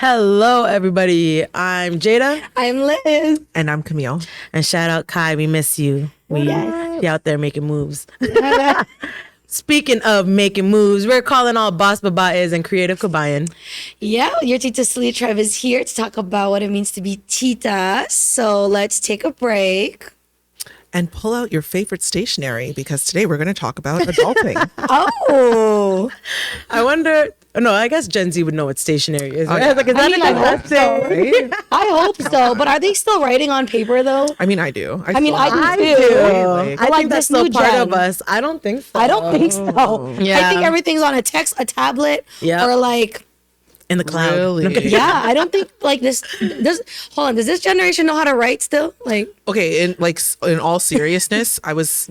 Hello, everybody. I'm Jada. I'm Liz. And I'm Camille. And shout out Kai. We miss you. We out there making moves. Speaking of making moves, we're calling all boss babaes and creative kabayan. Yeah, your Tita Salita is here to talk about what it means to be Titas. So let's take a break. And pull out your favorite stationery because today we're going to talk about adulting. Oh. I wonder... No, I guess Gen Z would know what stationery is. Right? Yeah. Like, is that I hope so. Right? I hope so. But are they still writing on paper, though? I mean, I do. I do too. Like, I think that's still new part gen. of us. I don't think so. I don't think so. Yeah. I think everything's on a tablet, or like... In the cloud. Really? Yeah, I don't think like this. Hold on, does this generation know how to write still? Like, okay, in all seriousness, I was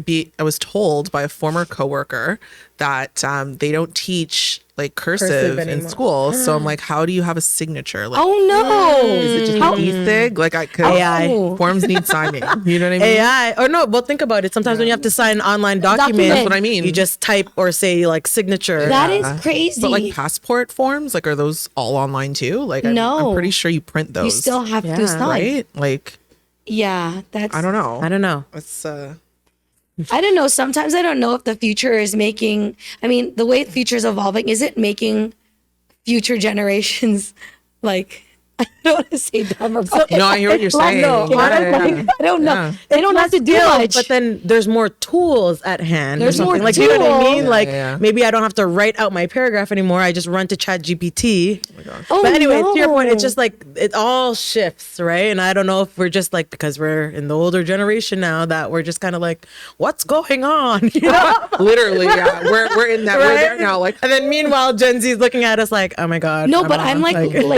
told by a former coworker that they don't teach like cursive in anymore. school. So I'm like, how do you have a signature? Like, oh no, is it just e-sig? Like, AI. Forms need signing. You know what I mean? AI. Or no, well, think about it. Sometimes when you have to sign online documents, That's what I mean. You just type or say like signature. that is crazy. But like passport forms, like, are those all online too? Like, No. I'm pretty sure you print those. you still have to sign. right? Like, Yeah, that's. I don't know. I don't know. It's I don't know. Sometimes I don't know if the future is making. I mean, the way the future is evolving, is it making future generations like? I don't want to say dumber. But No, I hear what you're saying. No, Yeah, honestly, yeah. I don't know. Yeah. They don't have to do much. But then there's more tools at hand. There's or something. more like, you know what I mean? tools. Like, Yeah. maybe I don't have to write out my paragraph anymore. I just run to Chat GPT. Oh, But anyway, no. to your point, it's just like it all shifts, right? And I don't know if we're just like, because we're in the older generation now, that we're just kind of like, what's going on? You know? literally, yeah. We're in that. We're there now. Like, And then meanwhile, Gen Z is looking at us like, oh my God. No, but I'm like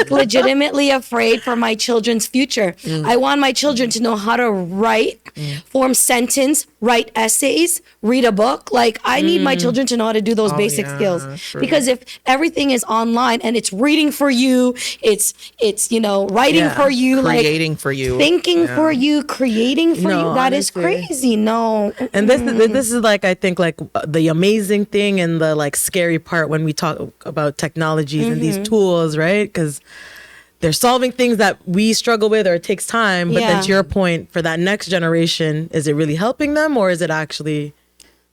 legitimately afraid for my children's future. I want my children to know how to write, form sentence, write essays, read a book. Like, I need my children to know how to do those basic yeah, skills. true. Because if everything is online and it's reading for you, it's writing Yeah. for you, creating for you. thinking for you, creating for No, you. That is honestly. crazy. No. And this is like, I think, like the amazing thing and the like scary part when we talk about technologies and these tools, right? Because they're solving things that we struggle with or it takes time. But then Yeah. to your point, for that next generation, is it really helping them or is it actually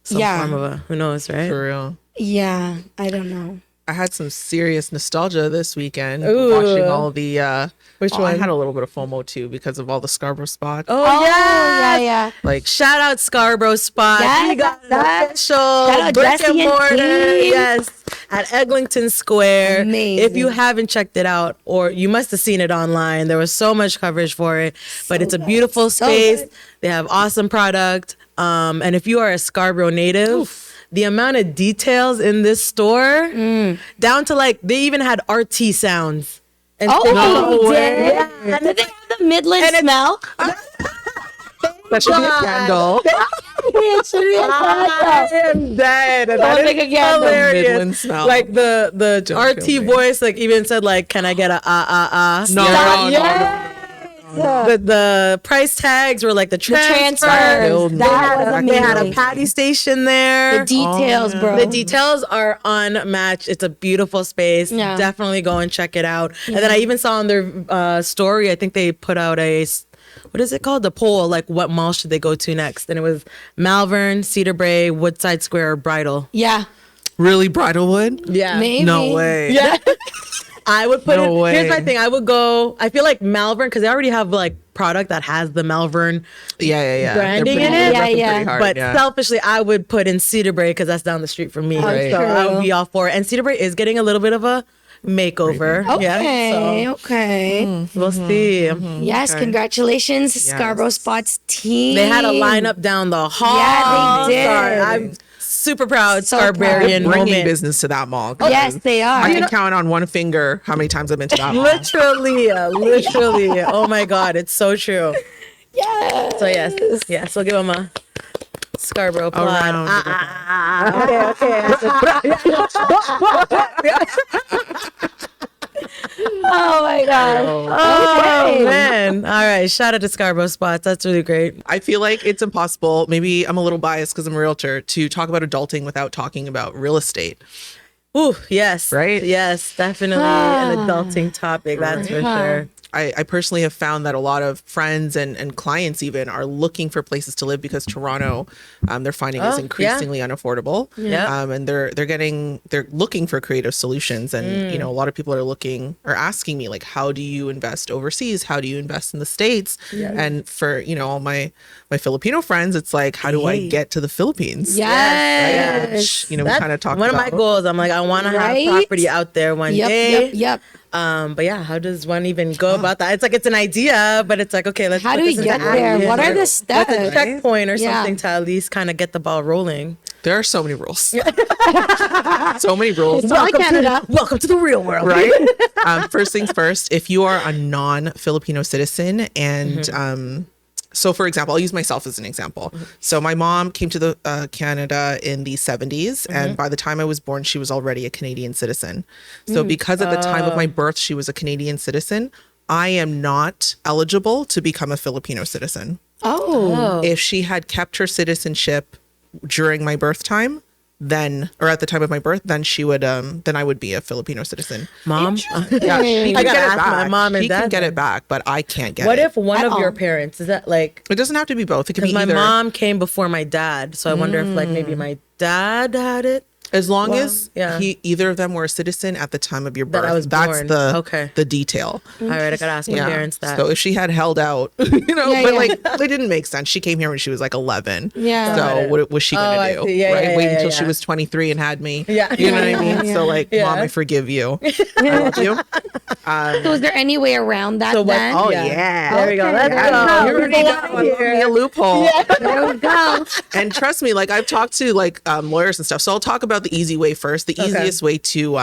some Yeah. form of a, who knows, right? For real. Yeah, I don't know. I had some serious nostalgia this weekend Ooh. watching all the. Which I one? had a little bit of FOMO too because of all the Scarborough spots. Oh, yeah. yeah. Like, Shout out Scarborough Spot. Yes, We got an that- official shout out brick Jesse and and mortar. team. Yes, at Eglinton Square. Amazing. If you haven't checked it out, or you must have seen it online, there was so much coverage for it. But it's a beautiful So space. good. They have awesome product. And if you are a Scarborough native, the amount of details in this store, down to like they even had RT sounds. And Oh, things. they did? Yeah. Did they have the Midland smell? that should be a candle. It should be a candle. I am dead. And Someone that make is a candle. hilarious. Midland smell. Like the Don't RT kill me. voice, like even said like, "Can I get a ah?" No, Yeah. no, Yes. The price tags were like the transfer. transfers. That was They had a amazing. patty station there. The details, bro. The details are unmatched. It's a beautiful space. Yeah. Definitely go and check it out. And then I even saw on their story, I think they put out what is it called? The poll, like what mall should they go to next? And it was Malvern, Cedar Brae, Woodside Square, or Bridal. Yeah. Really, Bridalwood? Yeah. Maybe. No way. Yeah. I would put No it. Here's way. my thing. I would go. I feel like Malvern because they already have like product that has the Malvern Yeah. branding They're in pretty- it. they're working Yeah, pretty yeah. hard, But yeah. selfishly, I would put in Cedar Brae because that's down the street from me. Right. So I would True. be all for it. And Cedar Brae is getting a little bit of a makeover. Okay. Yeah. Okay. So we'll see. Yes. Okay. Congratulations, Scarborough Spots team. They had a lineup down the hall. Yeah, they did. Sorry, I'm super proud. So proud. Scarbarian Bringing moment. business to that mall. Yes, they are. I can count on one finger how many times I've been to that mall. Literally. Oh my God, it's so true. Yes. So yes, we'll give them a Scarborough applaud. round of Oh my God. Oh Okay. man! All right, shout out to Scarborough Spots. That's really great. I feel like it's impossible. Maybe I'm a little biased because I'm a realtor to talk about adulting without talking about real estate. Ooh, yes. Right? Yes, definitely an adulting topic. That's for sure. I personally have found that a lot of friends and clients even are looking for places to live because Toronto, they're finding is increasingly unaffordable. Yeah. And they're looking for creative solutions. And, you know, a lot of people are asking me like, how do you invest overseas? How do you invest in the States? And for, you know, all my Filipino friends, it's like, how do I get to the Philippines? Yes. Which, you know, we kind of talked one about. of my goals. I'm like, I want to have Right? property out there one day. Yep. But yeah, how does one even go about that? It's like it's an idea, but it's like, okay, let's How put do we this get into there? action. What are the steps? What's a checkpoint or Yeah. something to at least kind of get the ball rolling? There are so many rules. So many rules. Welcome to the real world. Right? First things first, if you are a non-Filipino citizen and so for example, I'll use myself as an example. So my mom came to the Canada in the 70s and by the time I was born, she was already a Canadian citizen. So because at the time of my birth, she was a Canadian citizen, I am not eligible to become a Filipino citizen. Oh. If she had kept her citizenship during my birth time, then, or at the time of my birth, then she would, then I would be a Filipino citizen. Mom? Yeah, she I can gotta get it ask back. my mom and She can dad get then. it back, but I can't get What it. if one of your all. parents, is that like, It doesn't have to be both. It can be because my either. mom came before my dad, so I wonder if like maybe my dad had it. As long as yeah. either of them were a citizen at the time of your birth. That I was That's born. the detail. All right, I gotta ask my parents that. So if she had held out, you know, Yeah, but yeah. like it didn't make sense. She came here when she was like 11. Yeah. So Got it. what was she Oh, gonna I do? see. Yeah, right? yeah, Wait yeah, until yeah. she was 23 and had me. Yeah. You know what I mean? Yeah. So like, Yeah. Mom, I forgive you. I love you. So is there any way around that So what- then? Oh Yeah. yeah. There we go. Okay, Let's there go. we You go. already know. I love me a loophole. There we go. And trust me, like I've talked to like lawyers and stuff. So I'll talk about the easy way first. The easiest way to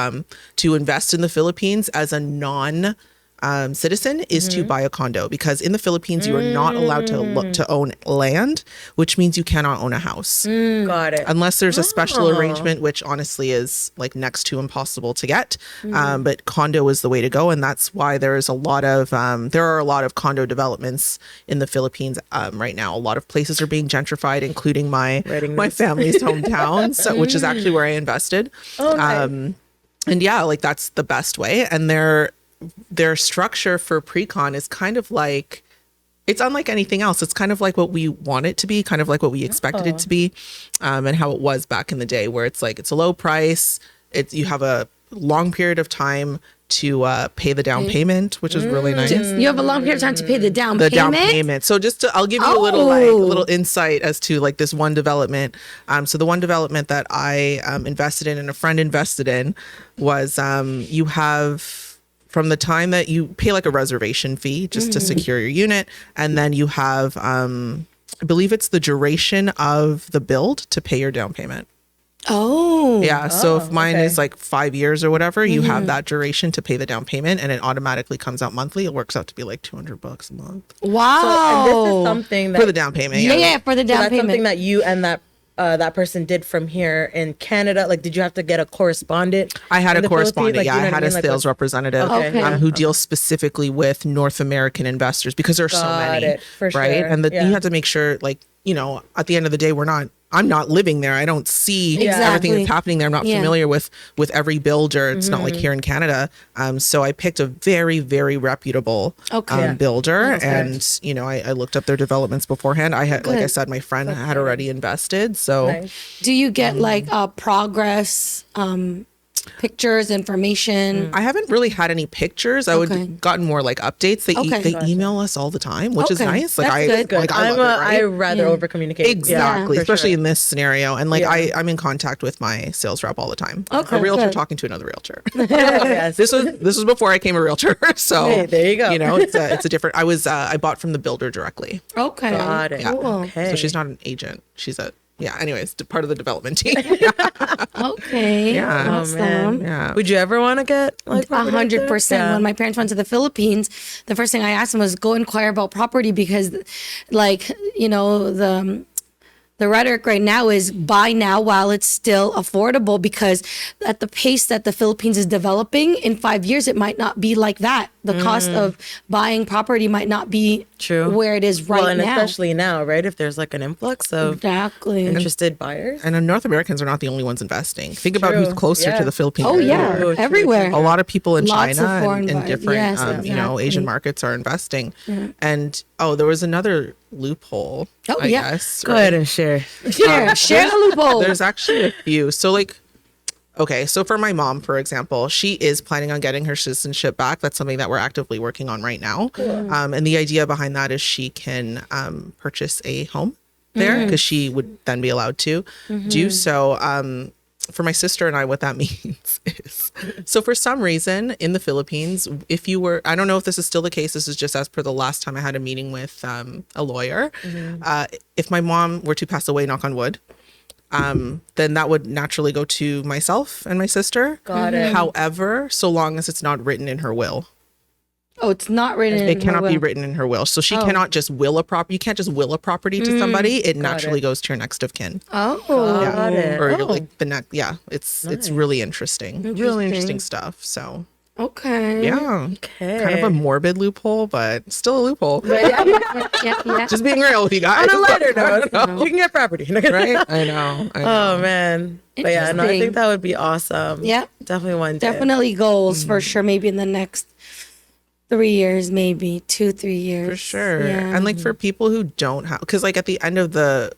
invest in the Philippines as a non citizen is to buy a condo, because in the Philippines you are not allowed to own land, which means you cannot own a house Got it. unless there's a special arrangement, which honestly is like next to impossible to get. But condo is the way to go, and that's why there are a lot of condo developments in the Philippines right now. A lot of places are being gentrified, including my family's hometown, which is actually where I invested. And yeah, like that's the best way. And their structure for pre-con is kind of like, it's unlike anything else. It's kind of like what we want it to be, kind of like what we expected it to be, and how it was back in the day, where it's like it's a low price. You have a long period of time to pay the down payment, which is really nice. You have a long period of time to pay the down The payment. down payment. So I'll give you a little insight as to like this one development. So the one development that I invested in and a friend invested in was you have, from the time that you pay like a reservation fee just to secure your unit, and then you have I believe it's the duration of the build to pay your down payment. Oh. Yeah. So if mine is like 5 years or whatever, you have that duration to pay the down payment, and it automatically comes out monthly. It works out to be like $200 a month Wow. And this is something that for the down payment. yeah, for the So down that's payment. something that you and that person did from here in Canada. Like, did you have to get a correspondent? I had in a the correspondent. Philippines? Like, Yeah, you know I what had a mean? Like, sales representative Okay. who deals specifically with North American investors, because there's so Got many, it, for right? sure. And Yeah. you have to make sure, like, you know, at the end of the day, I'm not living there. I don't see everything Exactly. that's happening there. I'm not Yeah. familiar with every builder. It's not like here in Canada. So I picked a very, very reputable builder, and you know, I looked up their developments beforehand. I had, like I said, my friend had already invested. So Nice. Do you get like progress pictures, information? I haven't really had any pictures. I would gotten more like updates. They email us all the time, which is Okay. nice. Like That's good. like I love it, I right? rather over communicate. Exactly, for especially sure. in this scenario. And like Yeah. I'm in contact with my sales rep all the time. Okay, A realtor good. talking to another realtor. Yes. This was before I became a realtor. So Hey, there you go. You know, it's a different. I bought from the builder directly. Okay. Got it. Yeah. Okay. So she's not an agent. She's anyways, part of the development team. Okay. Yeah. Oh, Awesome. man. Yeah. Would you ever want to get like property out there? 100%. Yeah. When my parents went to the Philippines, the first thing I asked them was go inquire about property, because, like, you know, The rhetoric right now is buy now while it's still affordable, because at the pace that the Philippines is developing, in 5 years, it might not be like that. The cost of buying property might not be True. where it is right Well, and now. especially now, right? If there's like an influx of Exactly. interested buyers. And North Americans are not the only ones investing. Think about True. who's closer Yeah. to the Philippines. Oh, yeah. True, true, Everywhere. A lot of people in Lots of China foreign and buyers. different, Yes, you know, Asian exactly. markets are investing. And there was another loophole. Oh, I yeah. guess, Go right? ahead and share. Share the loophole. There's actually a few. So like, okay, so for my mom, for example, she is planning on getting her citizenship back. That's something that we're actively working on right now. And the idea behind that is she can purchase a home there, because she would then be allowed to do so. For my sister and I, what that means is, so for some reason in the Philippines, if you were, I don't know if this is still the case, this is just as per the last time I had a meeting with a lawyer. If my mom were to pass away, knock on wood, then that would naturally go to myself and my sister. Got it. However, so long as it's not written in her will. Oh, it's not written in It cannot her be will. written in her will. So she cannot just will a property. You can't just will a property to somebody. It naturally goes to your next of kin. Oh. Got it. Or like the next, it's really interesting. Really interesting stuff. So Okay. yeah. Okay. Kind of a morbid loophole, but still a loophole. Yeah. Just being real with you guys. On a lighter note, you can get property. Right? I know. Oh man. But yeah, no, I Interesting. think that would be awesome. Yeah. Definitely one day. Definitely goals for sure. Maybe in the next 3 years, maybe 2-3 years. For sure. Yeah. And like for people who don't have, because like at the end of the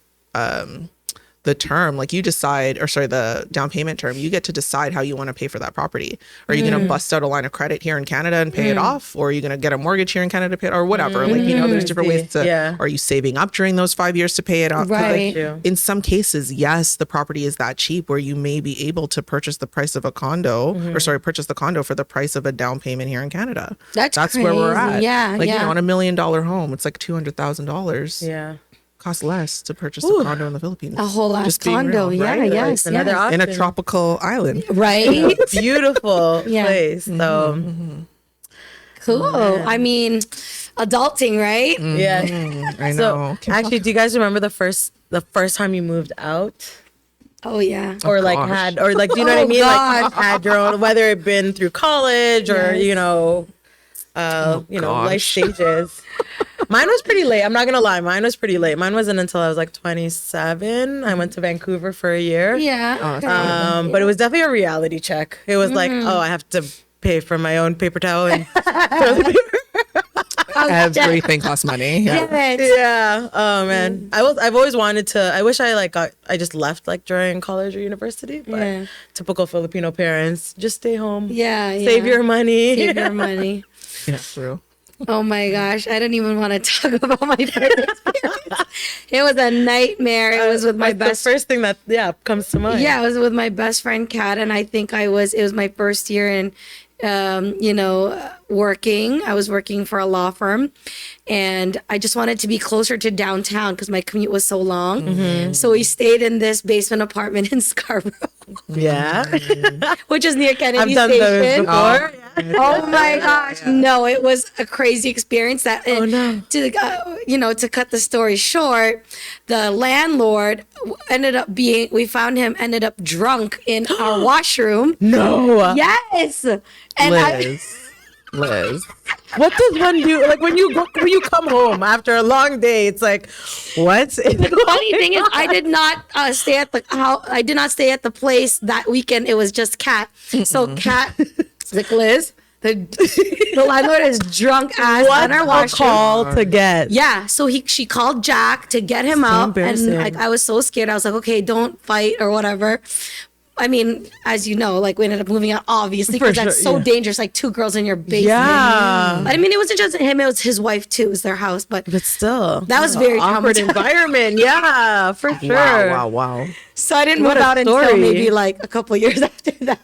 term, like you decide, or sorry, the down payment term, you get to decide how you want to pay for that property. Are you going to bust out a line of credit here in Canada and pay it off? Or are you going to get a mortgage here in Canada to pay it, or whatever? Like, you know, there's different ways to, Yeah. are you saving up during those 5 years to pay it off? 'Cause, Right. like, in some cases, yes, the property is that cheap where you may be able to purchase the price of a condo, or sorry, purchase the condo for the price of a down payment here in Canada. That's where we're crazy. at. Yeah, Like, you yeah. know, on $1 million home, it's like $200,000. Yeah. Costs less to purchase a condo in the Philippines. A whole ass Just being condo. real, Yeah, right? yes. Another yes. option. In a tropical island. Right? Beautiful Yeah. place. So Cool. I mean, adulting, right? yeah. I know. So actually, do you guys remember the first time you moved out? Oh, yeah. Or like gosh. had, or like, do you know what I Oh, mean? God. Like had your own, whether it been through college or, Yes. you know, life gosh. stages. Mine was pretty late. I'm not going to lie. Mine was pretty late. Mine wasn't until I was like 27. I went to Vancouver for a year. Yeah. But it was definitely a reality check. It was like, oh, I have to pay for my own paper towel and toilet paper. Everything costs money. Yeah. Yes. Yeah. Oh man. I've always wanted to. I wish I just left like during college or university. But Yeah. typical Filipino parents, just stay home. Yeah. Save your money. Save your money. Yeah, true. Oh my gosh. I didn't even want to talk about my first experience. It was a nightmare. It was with my That's best the first thing that comes to mind. Yeah, I was with my best friend Kat, and I think it was my first year in working. I was working for a law firm, and I just wanted to be closer to downtown because my commute was so long. Mm-hmm. So we stayed in this basement apartment in Scarborough, Yeah. which is near Kennedy I've done those Station. before. Oh my gosh. No, it was a crazy experience no. To cut the story short, the landlord ended up ended up drunk in our washroom. No. Yes. And Liz. What does one do? Like when you come home after a long day, it's like, what? the funny thing is, I did not stay at the house. I did not stay at the place that weekend. It was just Kat. So Kat, like Liz, the landlord is drunk as on our What a washroom. call to get. Yeah, so she called Jack to get him out, and embarrassing. I was so scared. I was like, okay, don't fight or whatever. I mean, as you know, like we ended up moving out, obviously, because For that's sure, so yeah. dangerous. Like 2 girls in your basement. Yeah. But I mean, it wasn't just him; it was his wife too. It was their house, but But still, that was very awkward traumatizing. environment. Yeah, for sure. Wow. So I didn't What move a out until story. maybe like a couple years after that.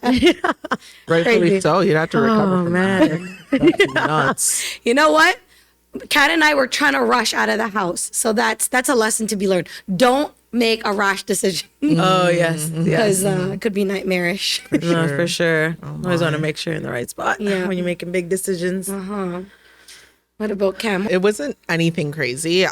Rightfully Crazy. so. You'd have to recover Oh from man. that. That's nuts. You know what? Kat and I were trying to rush out of the house, so that's a lesson to be learned. Don't make a rash decision Oh yes. Yes. because it could be nightmarish. No, for sure. Always want to make sure you're in the right spot Yeah. when you're making big decisions. What about Cam? It wasn't anything crazy.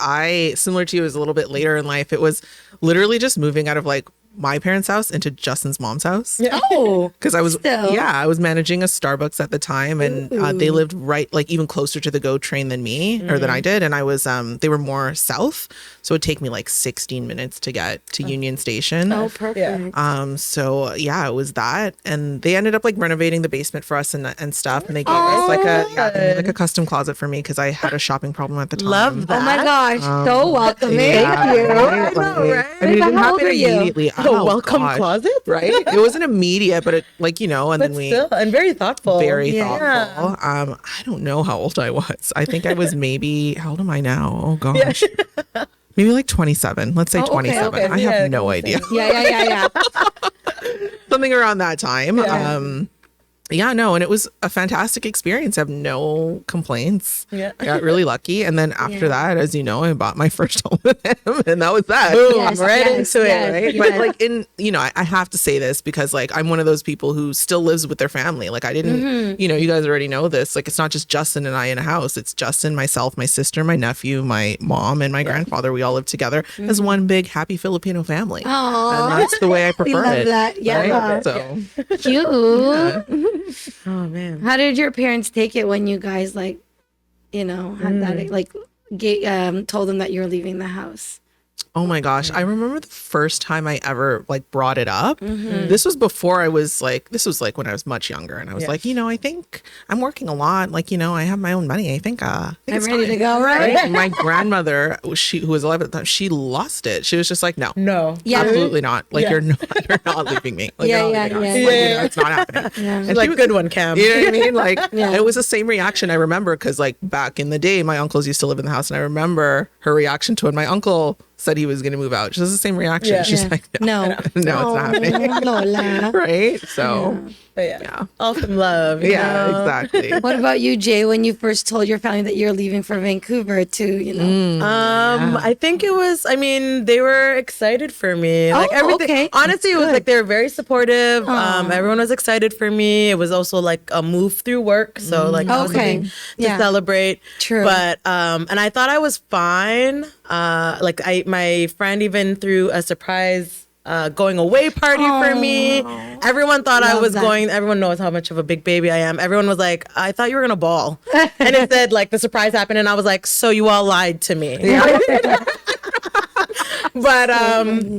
Similar to you, it was a little bit later in life. It was literally just moving out of like my parents' house into Justin's mom's house. Oh, Because I was, still. I was managing a Starbucks at the time, and they lived right, like even closer to the GO train than me or than I did. And I was, they were more south, so it'd take me like 16 minutes to get to Union Station. Oh, perfect. So yeah, it was that, and they ended up like renovating the basement for us and stuff, and they gave us like a custom closet for me because I had a shopping problem at the time. Love that. Oh my gosh, so welcoming. Yeah, Thank you. I know, right? I mean, it didn't How old happen are you? immediately. A welcome gosh, closet, right? It wasn't immediate, but it, like, you know, and but then we still, and very thoughtful. very thoughtful. I don't know how old I was. I think I was maybe, how old am I now? Oh gosh. Maybe like 27. Let's say Oh, okay, 27. okay. I have no idea. Yeah. Something around that time. And it was a fantastic experience. I have no complaints. Yeah. I got really lucky. And then after that, as you know, I bought my first home with him, and that was that. Boom, Yes, right yes, into yes, it, right? yes. But like I have to say this because like I'm one of those people who still lives with their family. Like I didn't, you guys already know this. Like it's not just Justin and I in a house. It's Justin, myself, my sister, my nephew, my mom, and my grandfather. We all live together as one big happy Filipino family. Aw. And that's the way I prefer love it. that. Yeah. Right? So Cute. Oh man. How did your parents take it when you guys like, had that like told them that you were leaving the house? oh my gosh, I remember the first time I ever like brought it up. This was before I was like, this was like when I was much younger, and I was like, I think I'm working a lot. Like, I have my own money. I think I'm it's ready to fine. go, right? My grandmother, who was alive at the time, she lost it. She was just like, no, Yeah. absolutely not. Like you're not leaving me. Like, Yeah, you're not yeah, leaving us. yeah. Like, it's not happening. Yeah. And Like, she was- good one, Cam. You know what I mean? Like, Yeah. it was the same reaction I remember because, like, back in the day, my uncles used to live in the house, and I remember her reaction to when my uncle said he was going to move out. She was the same reaction. Yeah. She's like, no, it's not happening. Lola. Right? So, But yeah. All from love. you know? exactly. What about you, Jay, when you first told your family that you're leaving for Vancouver to, I think it was, they were excited for me. Like Oh, everything. okay. Honestly, it was like they were very supportive. Everyone was excited for me. It was also like a move through work. So like that was the Okay. thing to Yeah. celebrate. True. But and I thought I was fine. My friend even threw a surprise going away party for me. Everyone thought I Love was that. going. Everyone knows how much of a big baby I am. Everyone was like, I thought you were gonna ball. And instead, like the surprise happened, and I was like, so you all lied to me. But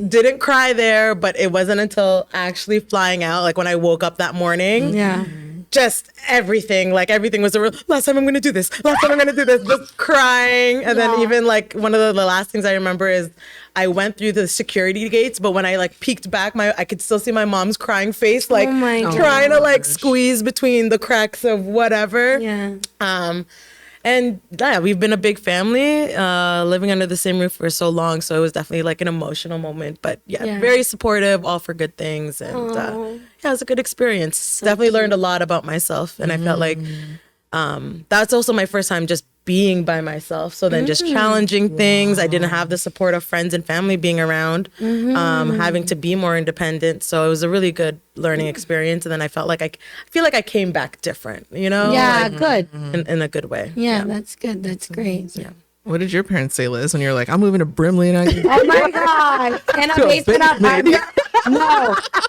didn't cry there. But it wasn't until actually flying out, like when I woke up that morning. Yeah. Just everything was last time I'm gonna do this. Last time I'm gonna do this. Just crying, and then even like one of the last things I remember is I went through the security gates, but when I like peeked back, I could still see my mom's crying face, like my trying to like squeeze between the cracks of whatever. Yeah. And yeah, we've been a big family, living under the same roof for so long. So it was definitely like an emotional moment, but yeah. Very supportive, all for good things. And it was a good experience. Definitely learned a lot about myself. And I felt like that's also my first time just being by myself. So then just challenging things. I didn't have the support of friends and family being around, having to be more independent. So it was a really good learning experience. And then I felt like I feel like I came back different, Yeah, like, good. in a good way. Yeah, that's good. That's great. Yeah. What did your parents say, Liz, when you're like, I'm moving to Brimley and I Oh my God. And a basement apartment.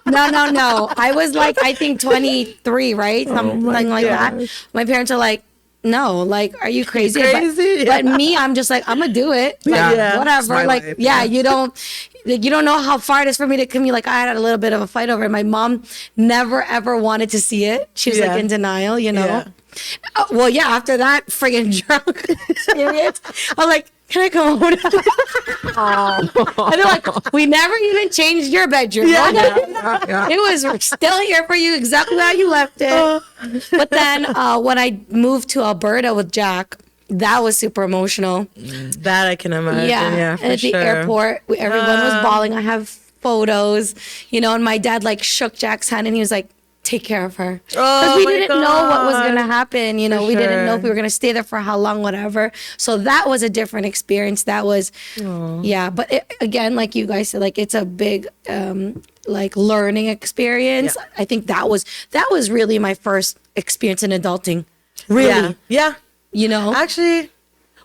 No. I was like, I think 23, right? Something like that. My parents are like, no, like, are you crazy? Crazy? But me, I'm just like, I'm gonna do it. Like, Yeah. whatever. It's my Like, life. you don't know how far it is for me to commute. Like, I had a little bit of a fight over it. My mom never ever wanted to see it. She was like in denial, Yeah. After that friggin' drunk experience, I'm like, can I come home? And they're like, we never even changed your bedroom. It was still here for you exactly how you left it. But then when I moved to Alberta with Jack, that was super emotional. That I can imagine. Yeah, for and at the sure. airport, everyone was bawling. I have photos, and my dad like shook Jack's hand and he was like, take care of her. Because we my didn't know what was God. going to happen. We didn't know sure. if we were going to stay there for how long, whatever. So that was a different experience. That was, But again, like you guys said, like it's a big, like learning experience. I think that was really my first experience in adulting. Really. Yeah. you know? Actually,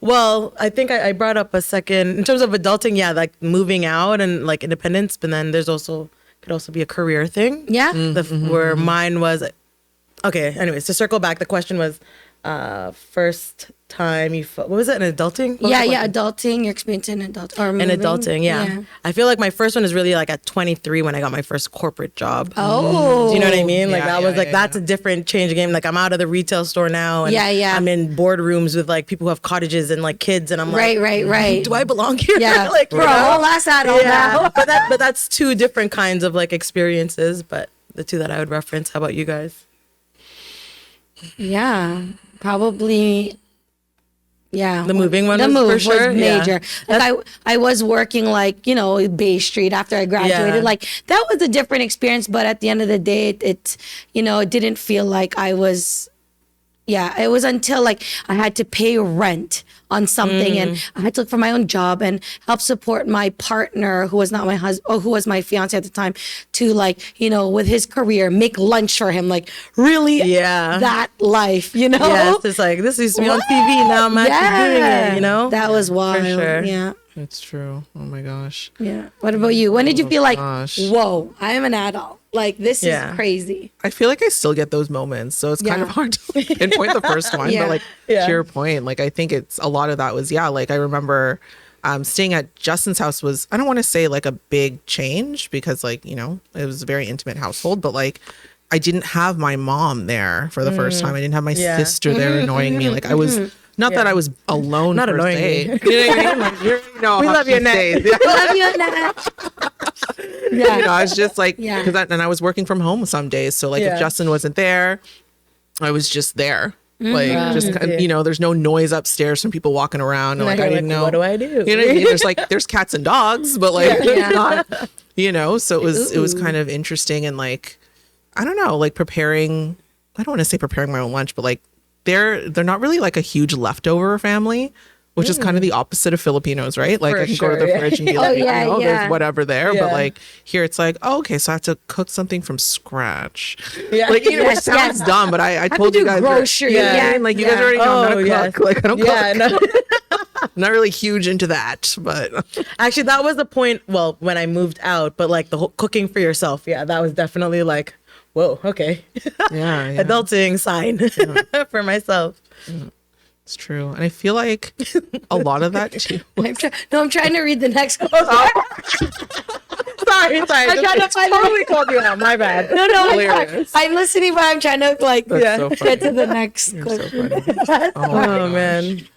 well, I think I brought up a second in terms of adulting. Yeah, like moving out and like independence, but then there's also could also be a career thing. Yeah. Where mine was. Okay. Anyways, to circle back, the question was, first time what was it? An adulting? What was the question? Adulting, your experience in adulting. Yeah. I feel like my first one is really like at 23 when I got my first corporate job. Oh. Do you know what I mean? Like Yeah, that was like, that's a different change of game. Like I'm out of the retail store now. And I'm in boardrooms with like people who have cottages and like kids. And I'm like, right. do I belong here? Yeah. Like, Bro, whole ass adult now. but that's two different kinds of like experiences. But the two that I would reference. How about you guys? Yeah. Probably. Yeah. The moving one the was move for sure. was major. Like I was working like, you know, Bay Street after I graduated. Yeah. Like that was a different experience, but at the end of the day, it you know, it didn't feel like I was, it was until like I had to pay rent on something and I had to look for my own job and help support my partner who was not my husband, or who was my fiance at the time, to like, you know, with his career, make lunch for him, like really that life, you know? Yeah, it's just like, this used to be on TV, now I'm actually doing it, you know? That was wild. For sure. Yeah. It's true. Oh my gosh. Yeah. What about you? When did you feel like, gosh. whoa, I am an adult? Like, this is crazy. I feel like I still get those moments. So it's kind of hard to like, pinpoint the first one. But like to your point, like I think it's a lot of that was, like I remember staying at Justin's house was, I don't want to say like a big change because like, you know, it was a very intimate household, but like I didn't have my mom there for the first time. I didn't have my sister there annoying me. Like I was, not that I was alone Not per annoying se. me. You know what I mean? Like, we love you, Annette. Love you, Annette. You know, I was just like, because I was working from home some days. So like if Justin wasn't there, I was just there. Like just kind of, you know, there's no noise upstairs from people walking around. And, like I didn't know. What do I do? You know what I mean? There's cats and dogs, but like it's not, you know, so it was kind of interesting and like, I don't know, like preparing, I don't want to say preparing my own lunch, but like they're not really like a huge leftover family, which is kind of the opposite of Filipinos, right? Like I can go to the fridge and be like, there's whatever there. But like here it's like, oh, okay, so I have to cook something from scratch. Yeah. Like, you know, which sounds dumb, but I told you guys. Grocery. Like you guys already know I'm not a cook. Like I don't cook. No. I'm not really huge into that, but actually that was the point, well, when I moved out, but like the whole cooking for yourself, that was definitely like, whoa, okay. Adulting sign for myself. It's true. And I feel like a lot of that too. I'm trying to read the next one. Sorry. I'm trying to find totally called you out. My bad. No, I'm listening, but I'm trying to like so get to the next You're question. so funny. Oh man.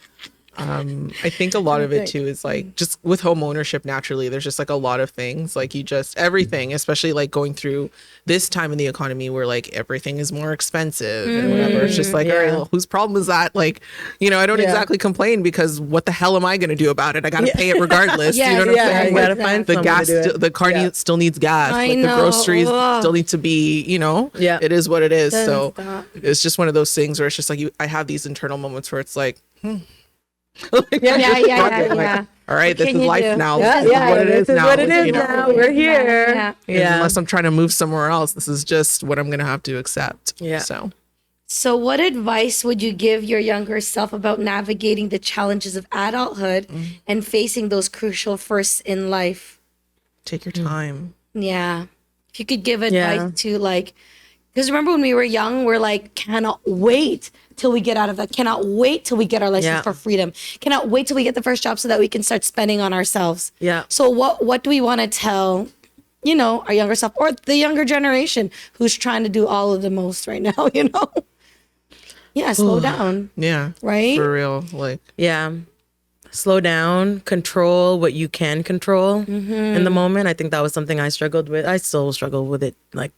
I think a lot of it too is like just with home ownership naturally there's just like a lot of things like you just everything, especially like going through this time in the economy where like everything is more expensive and whatever. It's just like, all right, well, whose problem is that? Like, you know, I don't exactly complain because what the hell am I going to do about it? I got to pay it regardless. You know what I'm saying? You gotta find the gas, the car still needs gas. I like know. the groceries still need to be, you know, it is what it is. So it's just one of those things where it's just like I have these internal moments where it's like, like, Yeah. All right, this is life do? now. Yeah, This is what it is now. now. We're here. And unless I'm trying to move somewhere else, this is just what I'm going to have to accept. Yeah. So what advice would you give your younger self about navigating the challenges of adulthood and facing those crucial firsts in life? Take your time. Yeah. If you could give advice to like, because remember when we were young, we're like, cannot wait till we get out of that. Cannot wait till we get our license for freedom. Cannot wait till we get the first job so that we can start spending on ourselves. Yeah. So what do we want to tell, you know, our younger self or the younger generation who's trying to do all of the most right now, you know? Yeah, slow down. Yeah. Right? For real. Like. Yeah. Slow down, control what you can control in the moment. I think that was something I struggled with. I still struggle with it like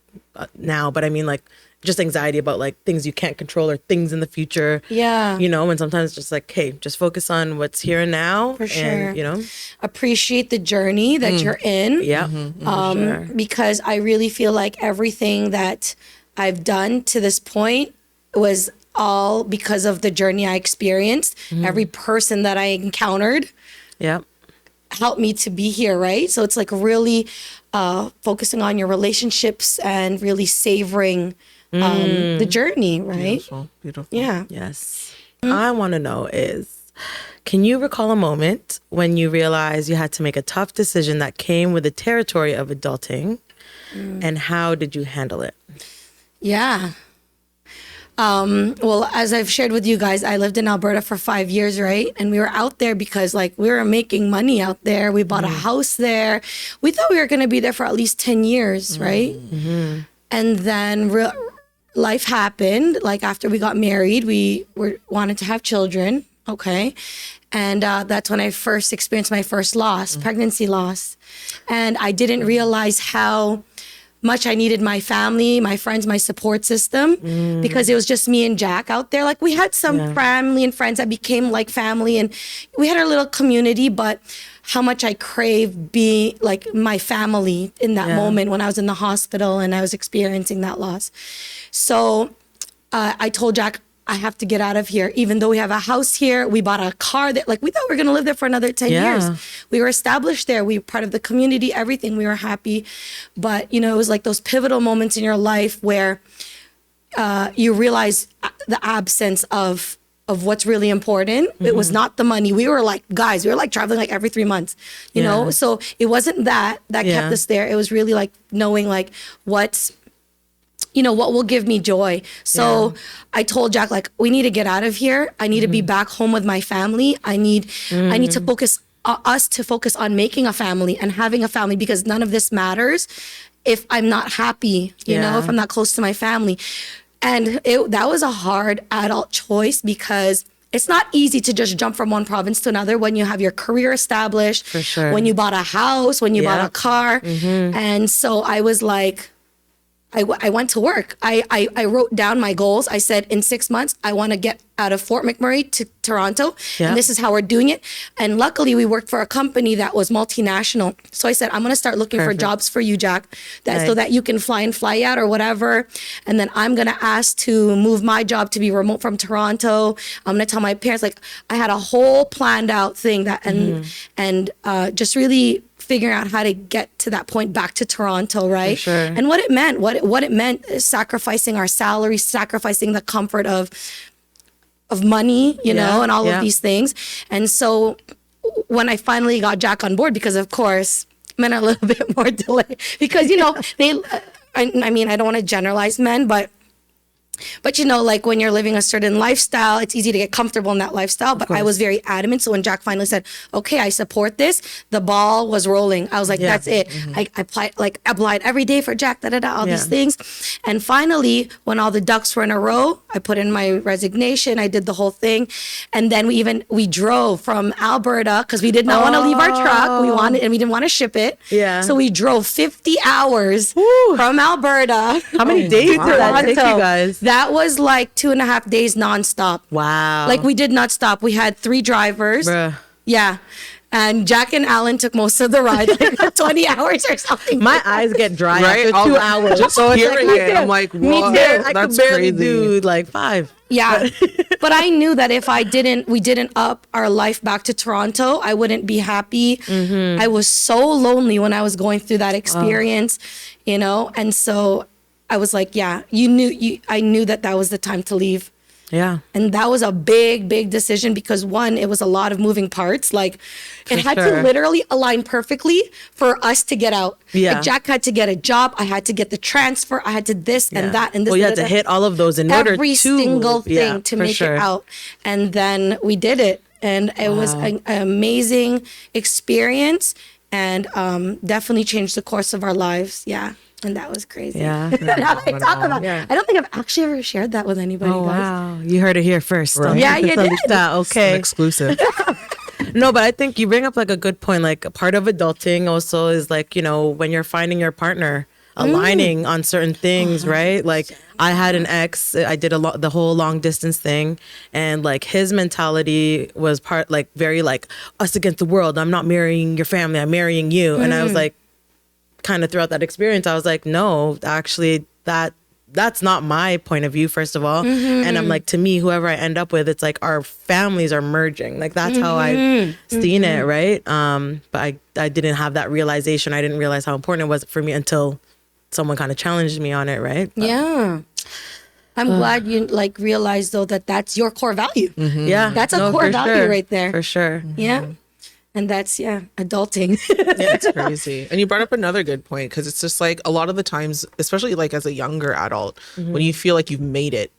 now, but I mean like just anxiety about like things you can't control or things in the future. Yeah. You know, and sometimes it's just like, hey, just focus on what's here and now. For sure. And, you know, appreciate the journey that you're in. Yeah. Because I really feel like everything that I've done to this point was all because of the journey I experienced. Every person that I encountered helped me to be here, right? So it's like really focusing on your relationships and really savoring the journey, right? Beautiful. Yeah. Yes. I want to know is, can you recall a moment when you realized you had to make a tough decision that came with the territory of adulting, and how did you handle it? Yeah. Well, as I've shared with you guys, I lived in Alberta for 5 years, right? And we were out there because like we were making money out there. We bought a house there. We thought we were going to be there for at least 10 years, right? And then life happened. Like after we got married, we wanted to have children. Okay. And that's when I first experienced my first loss, pregnancy loss. And I didn't realize how much I needed my family, my friends, my support system, because it was just me and Jack out there. Like we had some family and friends that became like family, and we had our little community, but how much I craved being like my family in that moment when I was in the hospital and I was experiencing that loss. So I told Jack, I have to get out of here. Even though we have a house here, we bought a car that like we thought we were going to live there for another 10 years. We were established there. We were part of the community, everything. We were happy. But, you know, it was like those pivotal moments in your life where you realize the absence of what's really important. It was not the money. We were like, guys, we were like traveling like every 3 months, you know? So it wasn't that kept us there. It was really like knowing like what will give me joy. So I told Jack, like, we need to get out of here. I need to be back home with my family. I need to focus focus on making a family and having a family, because none of this matters if I'm not happy, you know, if I'm not close to my family. And that was a hard adult choice, because it's not easy to just jump from one province to another when you have your career established, For sure. when you bought a house, when you bought a car. And so I was like, I went to work. I wrote down my goals. I said, in 6 months, I want to get out of Fort McMurray to Toronto. And this is how we're doing it. And luckily, we worked for a company that was multinational. So I said, I'm going to start looking for jobs for you, Jack, so that you can fly in, fly out or whatever. And then I'm going to ask to move my job to be remote from Toronto. I'm going to tell my parents, like, I had a whole planned out thing that, and just really figuring out how to get to that point back to Toronto, right? For sure. And what it meant is sacrificing our salary, sacrificing the comfort of money, you know, and all of these things. And so when I finally got Jack on board, because of course, men are a little bit more delayed, because, you know, I mean, I don't want to generalize men, but you know, like when you're living a certain lifestyle, it's easy to get comfortable in that lifestyle. But I was very adamant. So when Jack finally said, okay, I support this, the ball was rolling. I was like, that's it. I applied every day for Jack, all these things. And finally, when all the ducks were in a row, I put in my resignation. I did the whole thing. And then we drove from Alberta, because we did not want to leave our truck. We didn't want to ship it. So we drove 50 hours from Alberta. How many days did that take you guys? That was like 2.5 days nonstop. Wow. Like we did not stop. We had 3 drivers. Bruh. Yeah. And Jack and Alan took most of the ride, like 20 hours or something. My eyes get dry Right? after 2 hours. Just So it's hearing like, it, I'm like, Me what? too. I could That's barely crazy. do like 5. Yeah. But I knew that if we didn't up our life back to Toronto, I wouldn't be happy. I was so lonely when I was going through that experience, you know? And so I was like, I knew that was the time to leave. Yeah. And that was a big, big decision, because one, it was a lot of moving parts. Like it had to literally align perfectly for us to get out. Yeah. Like Jack had to get a job. I had to get the transfer. I had to this and that and this. Well, you and had to that. hit all of those in order to Every single thing to make it out. And then we did it. And it was an amazing experience, and definitely changed the course of our lives. Yeah. And that was crazy. Yeah. Now I talk about it. I don't think I've actually ever shared that with anybody. Oh, guys. wow. You heard it here first. Right. Yeah, you did. Okay. Exclusive. No, but I think you bring up like a good point. Like a part of adulting also is like, you know, when you're finding your partner, aligning on certain things, right? Like I had an ex, I did the whole long distance thing, and like his mentality was very like us against the world. I'm not marrying your family, I'm marrying you. And I was like, kind of throughout that experience, I was like, no, actually that's not my point of view, first of all. And I'm like, to me, whoever I end up with, it's like our families are merging. Like that's how I've seen it, right? But I didn't have that realization. I didn't realize how important it was for me until someone kind of challenged me on it, right? But, Yeah. I'm glad you like realize though that that's your core value. Yeah. That's a core for value sure. right there. For sure. Yeah. And that's, adulting. It's crazy. And you brought up another good point, because it's just like a lot of the times, especially like as a younger adult, when you feel like you've made it,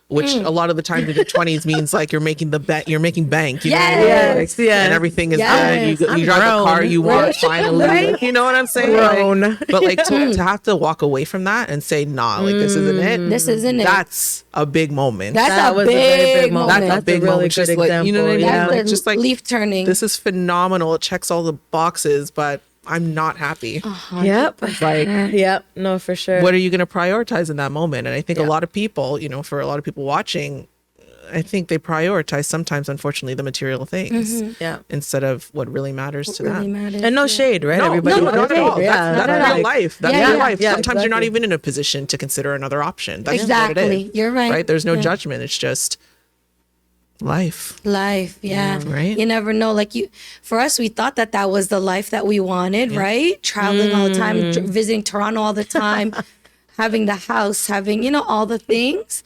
which a lot of the times in your 20s means like you're making you're making bank, you know what I mean? Yes. Like, and everything is Yes. good. You I'm drive the car grown. you want finally. Like, you know what I'm saying? Grown. Like, but like to have to walk away from that and say, nah, like this isn't it. This isn't it. That's a big moment. That's That a was big moment. That's a That's big a really moment. good Just like, you know what I mean? example, That's Like, the just like leaf turning. this is phenomenal. It checks all the boxes, but I'm not happy. Yep. Like, Yep. No, for sure. what are you going to prioritize in that moment? And I think a lot of people, for a lot of people watching, I think they prioritize sometimes, unfortunately, the material things Yeah. instead of what really matters to really them. matters. And no shade, right? No, Everybody. no, not at all. Yeah. That's not real at life. That's Yeah, real yeah. life. Yeah, Sometimes you're not exactly. even in a position to consider another option. That's just Exactly. what it is. You're right. Right? There's no Yeah. judgment. It's just life. Life, yeah. Right? You never know. Like for us, we thought that that was the life that we wanted, right? Traveling all the time, visiting Toronto all the time, having the house, having, all the things.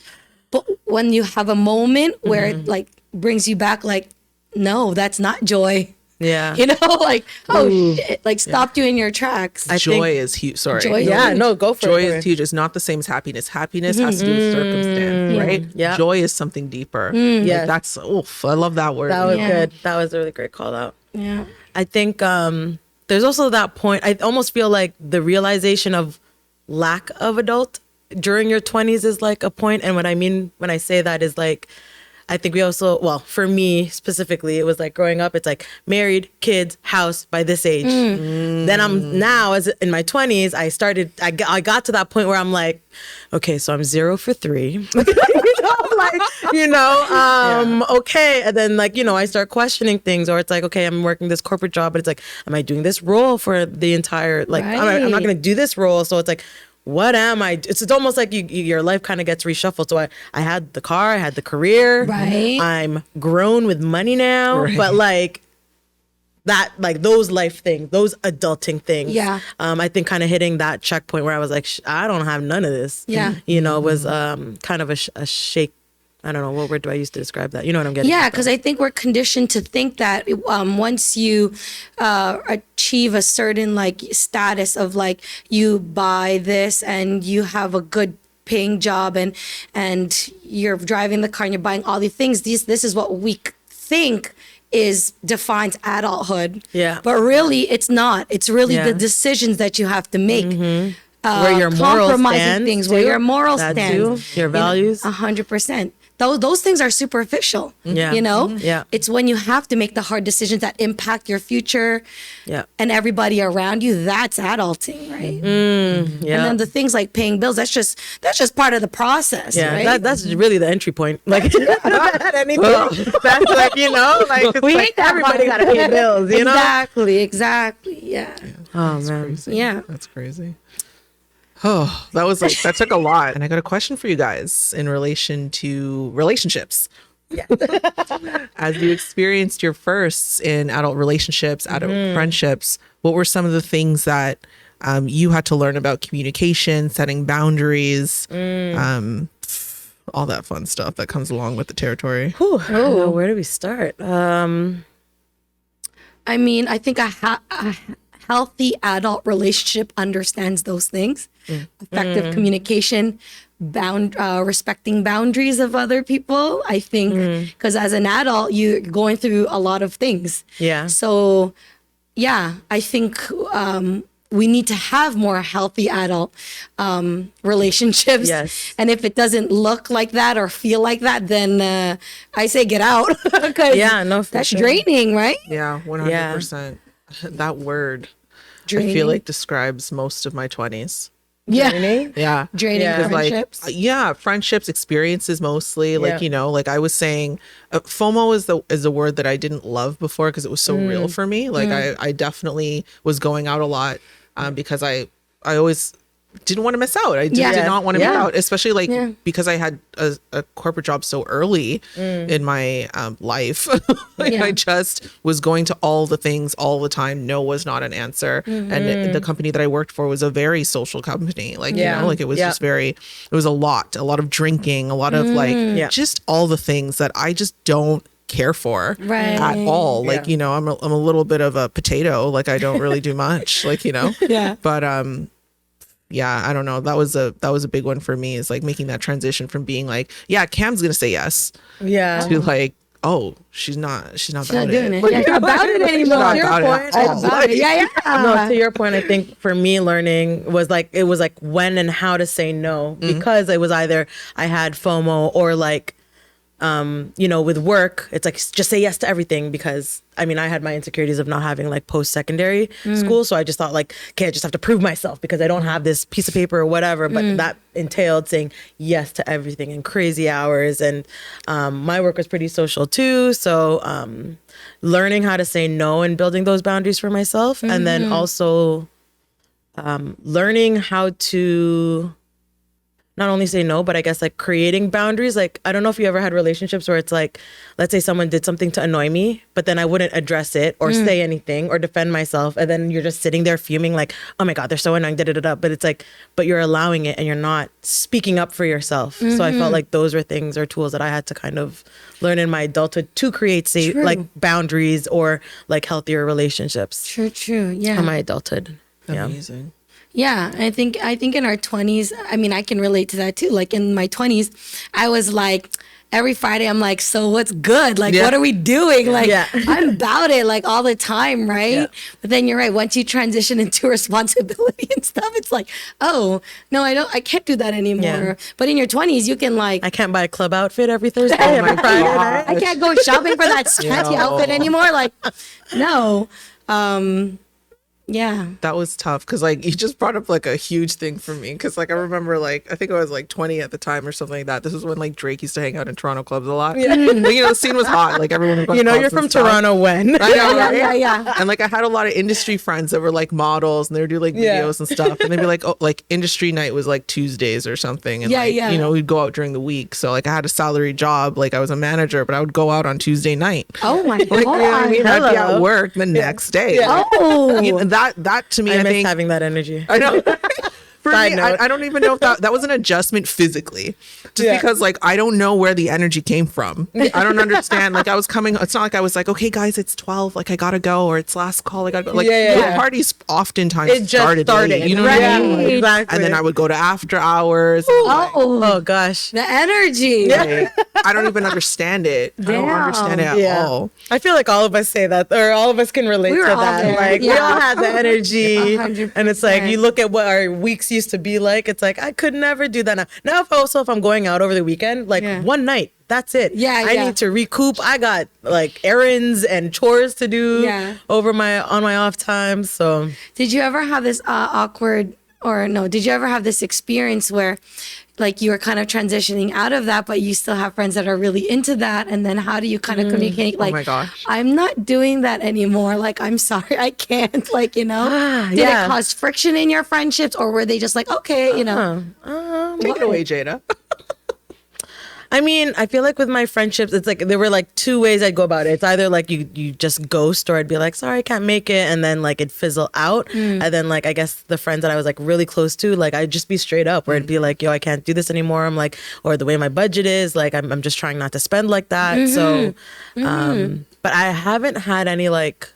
But when you have a moment where it like brings you back, like, no, that's not joy. Yeah. Like, oh shit, like stopped you in your tracks. Joy is huge. Sorry. Joy is Yeah. huge. No, go for Joy it. is huge. It's not the same as happiness. Happiness has to do with circumstance, right? Yeah. Joy is something deeper. Yes. Like that's, oof, I love that word. That was Yeah. good. That was a really great call out. Yeah. I think there's also that point. I almost feel like the realization of lack of adult during your 20s is like a point. And what I mean when I say that is like, I think we also, well, for me specifically, it was like growing up, it's like married, kids, house by this age. Then I'm now, as in my 20s, I got to that point where I'm like, okay, so I'm 0 for 3. Okay. And then I start questioning things, or it's like, okay, I'm working this corporate job, but it's like, am I doing this role for the entire, I'm not going to do this role. So it's like, what am I? It's almost like your life kind of gets reshuffled. So I had the car, I had the career. Right. I'm grown with money now, Right. but those life things, those adulting things. Yeah. I think kind of hitting that checkpoint where I was like, I don't have none of this. Yeah. It was kind of a shake. I don't know, what word do I use to describe that? You know what I'm getting Yeah, at, though. because I think we're conditioned to think that once you achieve a certain status of you buy this and you have a good paying job and you're driving the car and you're buying all these things, this is what we think defines adulthood. Yeah. But really, it's not. It's really Yeah. the decisions that you have to make. Where your morals compromising stand, things, where too. your morals That stand, too. Your values. 100%. Those things are superficial. Yeah. Yeah. It's when you have to make the hard decisions that impact your future, Yeah. and everybody around you. That's adulting, right? Yeah. And then the things like paying bills. That's just part of the process. Yeah, right? that's really the entry point. Anything. That's everybody got to pay bills, Exactly. Yeah. Oh, man. Crazy. Yeah. That's crazy. Oh, that took a lot. And I got a question for you guys in relation to relationships. As you experienced your firsts in adult relationships, adult friendships, what were some of the things that you had to learn about communication, setting boundaries, all that fun stuff that comes along with the territory? Oh, where do we start? I mean, I think a healthy adult relationship understands those things. Effective communication, respecting boundaries of other people. I think because as an adult, you're going through a lot of things. Yeah. So, yeah, I think we need to have more healthy adult relationships. Yes. And if it doesn't look like that or feel like that, then I say get out. 'Cause Yeah, no, for that's sure. draining, right? Yeah, 100%. That word, I feel Draining. like describes most of my 20s. Yeah. Yeah. Draining Yeah. friendships. Friendships, experiences mostly. Yeah. Like I was saying, FOMO is a word that I didn't love before because it was so real for me. Like I definitely was going out a lot because I always didn't want to miss out. I just did not want to miss out, especially like because I had a corporate job so early in my life. I just was going to all the things all the time. No was not an answer. And the company that I worked for was a very social company. Like, you know, like it was just very, it was a lot of drinking, a lot of like just all the things that I just don't care for at all. Like, you know, I'm a little bit of a potato. Like I don't really do much, like, you know, but, yeah, I don't know. That was a big one for me, is like making that transition from being like, yeah, Cam's going to say yes. Yeah. To like, oh, she's not about doing it. Like, She's not about it anymore. Not about it. No, to your point, I think for me, learning was like, it was like when and how to say no, because it was either I had FOMO or like, you know, with work, it's like, just say yes to everything, because I mean, I had my insecurities of not having like post-secondary school. So I just thought like, okay, I just have to prove myself because I don't have this piece of paper or whatever. But that entailed saying yes to everything and crazy hours. And my work was pretty social too. So learning how to say no and building those boundaries for myself. And then also learning how to not only say no, but I guess like creating boundaries. Like, I don't know if you ever had relationships where it's like, let's say someone did something to annoy me, but then I wouldn't address it or say anything or defend myself. And then you're just sitting there fuming like, oh my God, they're so annoying, da-da-da-da. But it's like, but you're allowing it and you're not speaking up for yourself. So I felt like those were things or tools that I had to kind of learn in my adulthood to create safe, like boundaries or like healthier relationships. True. Yeah. In my adulthood. Amazing. Yeah, I think in our 20s, I mean, I can relate to that too. Like in my 20s, I was like, every Friday, I'm like, so what's good? Like, what are we doing? Like, I'm about it like all the time, right? Yeah. But then you're right. Once you transition into responsibility and stuff, it's like, oh, no, I can't do that anymore. Yeah. But in your 20s, you can like, I can't buy a club outfit every Thursday. Every Friday night. I can't go shopping for that scratchy outfit anymore. Like, no. Yeah, that was tough because like you just brought up like a huge thing for me, because like I remember like I think I was like 20 at the time or something like that. This was when like Drake used to hang out in Toronto clubs a lot. Yeah. You know, the scene was hot. Like everyone was going, you know, you're from Toronto when I know, right? Yeah. And like I had a lot of industry friends that were like models, and they would do like videos and stuff, and they'd be like, oh, like industry night was like Tuesdays or something, and you know, we'd go out during the week. So like I had a salary job, like I was a manager, but I would go out on Tuesday night. Oh my God. Like, you know what I mean? I'd be at work the next day. Yeah. Like, you know, that to me, I miss having that energy. I know. For me, I don't even know if that was an adjustment physically, just because like I don't know where the energy came from. I don't understand. Like I was coming, it's not like I was like, okay guys, it's 12, like I gotta go, or it's last call, I gotta go. Like the parties oftentimes started late, you know what I mean? Exactly. And then I would go to after hours. Oh gosh, the energy. Like, I don't even understand it. I don't understand it at all. I feel like all of us say that, or all of us can relate to that. There. Like we all had the energy, 100%. And it's like you look at what our weeks used to be like. It's like I could never do that now. Now, if I'm going out over the weekend, like one night, that's it. I need to recoup. I got like errands and chores to do on my off time. So, did you ever have this did you ever have this experience where like you were kind of transitioning out of that, but you still have friends that are really into that? And then how do you kind of communicate? Like, oh my gosh, I'm not doing that anymore. Like, I'm sorry, I can't. Like, you know, did it cause friction in your friendships, or were they just like, okay, you know? Take it away, Jada. I mean, I feel like with my friendships, it's like there were like two ways I'd go about it. It's either like you just ghost, or I'd be like, sorry, I can't make it. And then like it'd fizzle out. And then like, I guess the friends that I was like really close to, like I'd just be straight up, where it'd be like, yo, I can't do this anymore. I'm like, or the way my budget is, like I'm just trying not to spend like that. So, but I haven't had any like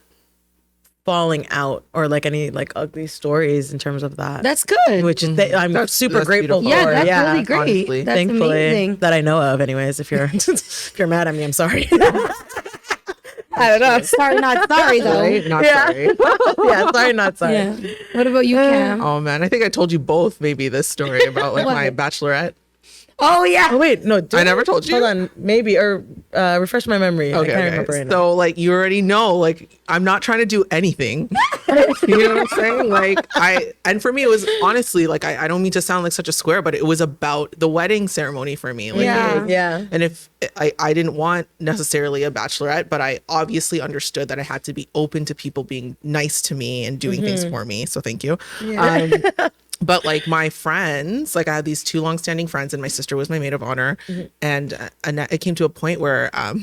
falling out or like any like ugly stories in terms of that. That's good. Which is I'm super grateful for. Yeah, that's really great. Honestly. That's thankfully amazing. that I know of. Anyways, if you're if you're mad at me, I'm sorry. I don't know. Sorry, not sorry though. Right? Not sorry. Yeah, sorry, not sorry. Yeah. What about you, Cam? Oh man, I think I told you both maybe this story about like my bachelorette. Oh yeah. Oh wait, no. I never told you. Hold on, maybe or refresh my memory. Okay, I can't remember right now. So like you already know, like I'm not trying to do anything. You know what I'm saying? Like and for me it was honestly like I don't mean to sound like such a square, but it was about the wedding ceremony for me. Like, yeah. And if I didn't want necessarily a bachelorette, but I obviously understood that I had to be open to people being nice to me and doing things for me. So thank you. Yeah. But like my friends, like I had these two longstanding friends, and my sister was my maid of honor. And it came to a point where I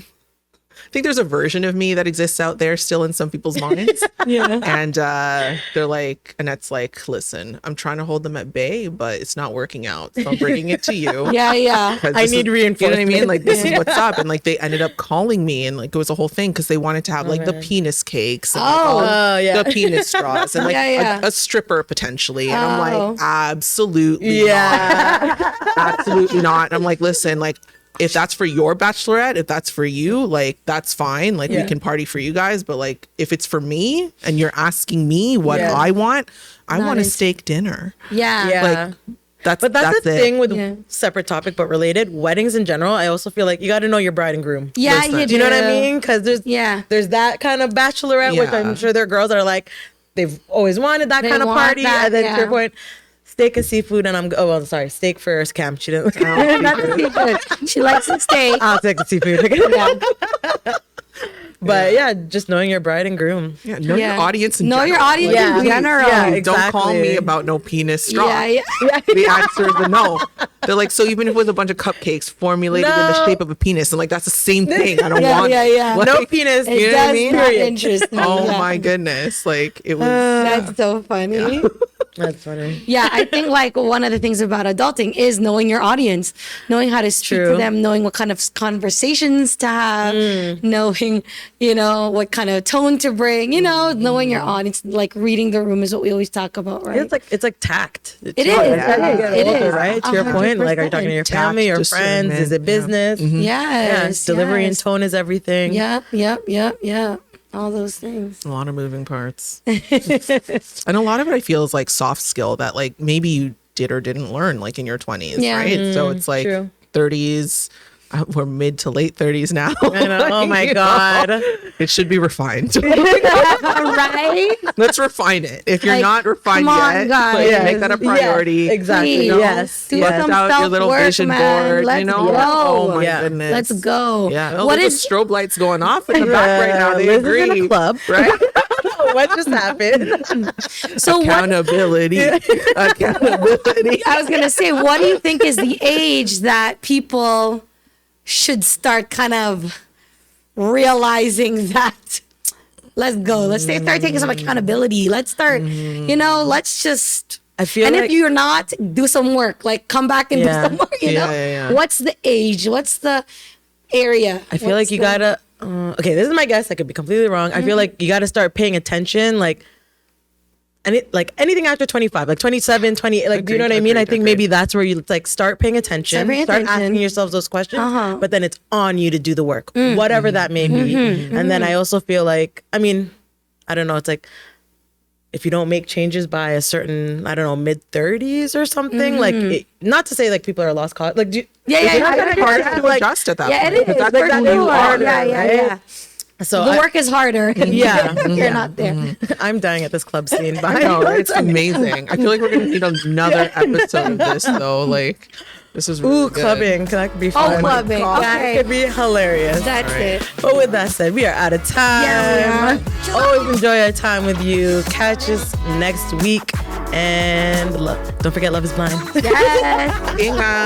think there's a version of me that exists out there still in some people's minds. And they're like, Annette's like, listen, I'm trying to hold them at bay, but it's not working out. So I'm bringing it to you. Yeah. I need reinforcement. You know what I mean? Like, this is what's up. And like, they ended up calling me, and like, it was a whole thing because they wanted to have like the penis cakes and the penis straws and like a stripper potentially. And I'm like, absolutely not. Absolutely not. And I'm like, listen, like, if that's for your bachelorette, if that's for you, like, that's fine. Like, we can party for you guys. But like, if it's for me and you're asking me what I want a steak dinner. Yeah. Like, that's the thing with separate topic but related weddings in general. I also feel like you got to know your bride and groom. Yeah, Listen. you do. You know what I mean? Because there's that kind of bachelorette, which I'm sure there are girls that are like, they've always wanted that kind of party, and then to your point, steak and seafood, and steak first. Cam, she didn't. Not the seafood. She likes the steak. I'll take the seafood. But just knowing your bride and groom. Know your audience. Know your audience in general. Yeah, exactly. Don't call me about no penis straw. Yeah. The answer is no. They're like, so even if it was a bunch of cupcakes formulated in the shape of a penis, and like, that's the same thing. I don't want like, no penis. It you know what I mean? not interest me. Oh my goodness. Like, it was. That's so funny. That's funny. Yeah, I think like one of the things about adulting is knowing your audience, knowing how to speak to them, knowing what kind of conversations to have, knowing, what kind of tone to bring, knowing your audience, like reading the room is what we always talk about, right? It's like tact. It is. It is. Right? To your point, like, are you talking to your family, your friends? Is it business? Yes. Delivery and tone is everything. Yep. All those things. A lot of moving parts. And a lot of it I feel is like soft skill that like maybe you did or didn't learn like in your 20s, right? So it's like 30s, we're mid to late 30s now. I know. Oh my God. It should be refined. Right? Let's refine it. If you're Like, not refined come on, yet, guys. like, make that a priority. Exactly. Yes. Do Bust some out your little self-work, vision man. board. Let's go. Oh my goodness. Let's go. Yeah. What Look, is the strobe lights going off in the back right now. They Liz agree. is in a club, right? What just happened? so Accountability. Accountability. I was gonna say, what do you think is the age that people should start kind of realizing that let's go. Let's start taking some accountability. Let's start, let's just. I feel and like, if you're not, do some work. Like, come back and do some work. Yeah. What's the age? What's the area? I feel like you gotta. Okay, this is my guess. I could be completely wrong. I feel like you gotta start paying attention, like anything after 25, like 27, 28, like, do you know what I mean? I think maybe that's where you like start paying attention, start asking yourselves those questions, but then it's on you to do the work, whatever that may be. And then I also feel like, I mean, I don't know, it's like, if you don't make changes by a certain, I don't know, mid 30s or something, like, not to say like people are lost cause, like, It's hard to adjust at that point. It is. That's like who you are. Yeah. So the work is harder. You're not there. I'm dying at this club scene. I know, right? It's amazing. I feel like we're gonna need another episode of this though. Like, this is really good. Clubbing. That could be fun. Oh, clubbing. That could be hilarious. That's it. But with that said, we are out of time. Yeah, we are. Always enjoy our time with you. Catch us next week. And don't forget, love is blind. Yes. Ingat.